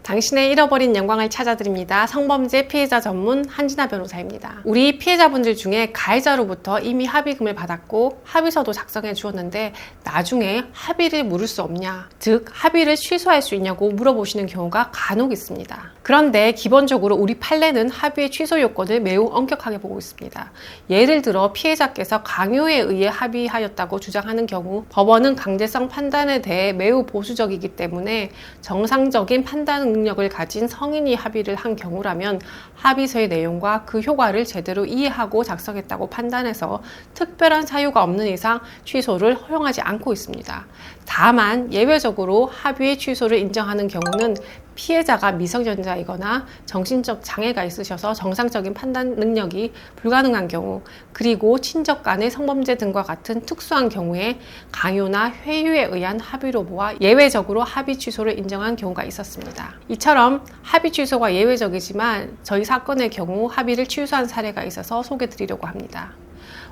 당신의 잃어버린 영광을 찾아드립니다. 성범죄 피해자 전문 한진아 변호사입니다. 우리 피해자분들 중에 가해자로부터 이미 합의금을 받았고 합의서도 작성해 주었는데 나중에 합의를 물을 수 없냐, 즉 합의를 취소할 수 있냐고 물어보시는 경우가 간혹 있습니다. 그런데 기본적으로 우리 판례는 합의의 취소 요건을 매우 엄격하게 보고 있습니다. 예를 들어 피해자께서 강요에 의해 합의하였다고 주장하는 경우 법원은 강제성 판단에 대해 매우 보수적이기 때문에 정상적인 판단 능력을 가진 성인이 합의를 한 경우라면 합의서의 내용과 그 효과를 제대로 이해하고 작성했다고 판단해서 특별한 사유가 없는 이상 취소를 허용하지 않고 있습니다. 다만 예외적으로 합의의 취소를 인정하는 경우는 피해자가 미성년자이거나 정신적 장애가 있으셔서 정상적인 판단 능력이 불가능한 경우, 그리고 친족 간의 성범죄 등과 같은 특수한 경우에 강요나 회유에 의한 합의로 보아 예외적으로 합의 취소를 인정한 경우가 있었습니다. 이처럼 합의 취소가 예외적이지만 저희 사건의 경우 합의를 취소한 사례가 있어서 소개해 드리려고 합니다.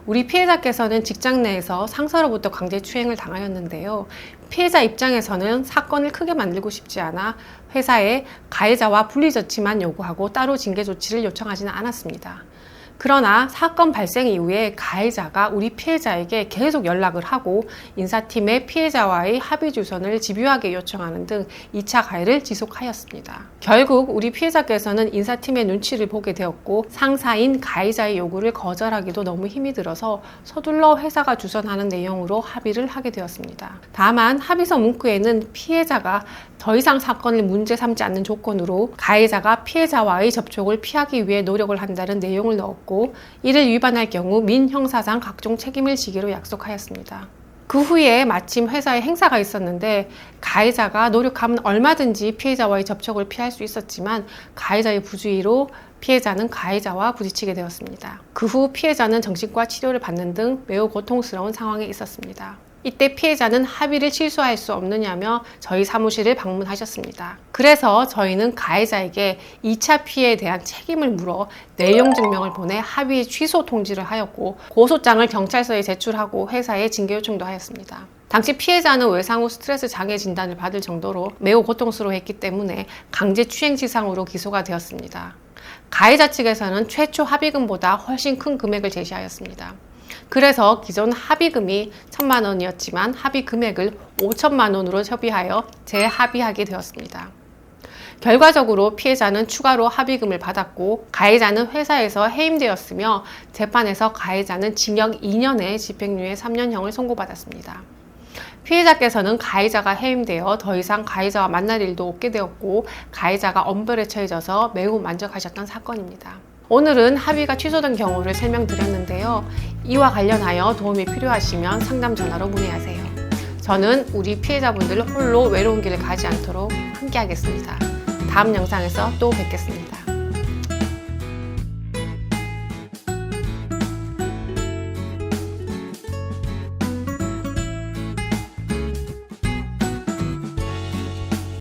우리 피해자께서는 직장 내에서 상사로부터 강제추행을 당하였는데요. 피해자 입장에서는 사건을 크게 만들고 싶지 않아 회사에 가해자와 분리조치만 요구하고 따로 징계 조치를 요청하지는 않았습니다. 그러나 사건 발생 이후에 가해자가 우리 피해자에게 계속 연락을 하고 인사팀에 피해자와의 합의 주선을 집요하게 요청하는 등 2차 가해를 지속하였습니다. 결국 우리 피해자께서는 인사팀의 눈치를 보게 되었고 상사인 가해자의 요구를 거절하기도 너무 힘이 들어서 서둘러 회사가 주선하는 내용으로 합의를 하게 되었습니다. 다만 합의서 문구에는 피해자가 더 이상 사건을 문제 삼지 않는 조건으로 가해자가 피해자와의 접촉을 피하기 위해 노력을 한다는 내용을 넣었고 이를 위반할 경우 민형사상 각종 책임을 지기로 약속하였습니다. 그 후에 마침 회사에 행사가 있었는데 가해자가 노력하면 얼마든지 피해자와의 접촉을 피할 수 있었지만 가해자의 부주의로 피해자는 가해자와 부딪히게 되었습니다. 그 후 피해자는 정신과 치료를 받는 등 매우 고통스러운 상황에 있었습니다. 이때 피해자는 합의를 취소할 수 없느냐며 저희 사무실을 방문하셨습니다. 그래서 저희는 가해자에게 2차 피해에 대한 책임을 물어 내용 증명을 보내 합의 취소 통지를 하였고 고소장을 경찰서에 제출하고 회사에 징계 요청도 하였습니다. 당시 피해자는 외상 후 스트레스 장애 진단을 받을 정도로 매우 고통스러워했기 때문에 강제추행치상으로 기소가 되었습니다. 가해자 측에서는 최초 합의금보다 훨씬 큰 금액을 제시하였습니다. 그래서 기존 합의금이 1,000만 원이었지만 합의 금액을 5천만 원으로 협의하여 재합의하게 되었습니다. 결과적으로 피해자는 추가로 합의금을 받았고 가해자는 회사에서 해임되었으며 재판에서 가해자는 징역 2년에 집행유예 3년형을 선고받았습니다. 피해자께서는 가해자가 해임되어 더 이상 가해자와 만날 일도 없게 되었고 가해자가 엄벌에 처해져서 매우 만족하셨던 사건입니다. 오늘은 합의가 취소된 경우를 설명드렸는데요. 이와 관련하여 도움이 필요하시면 상담 전화로 문의하세요. 저는 우리 피해자분들 홀로 외로운 길을 가지 않도록 함께 하겠습니다. 다음 영상에서 또 뵙겠습니다.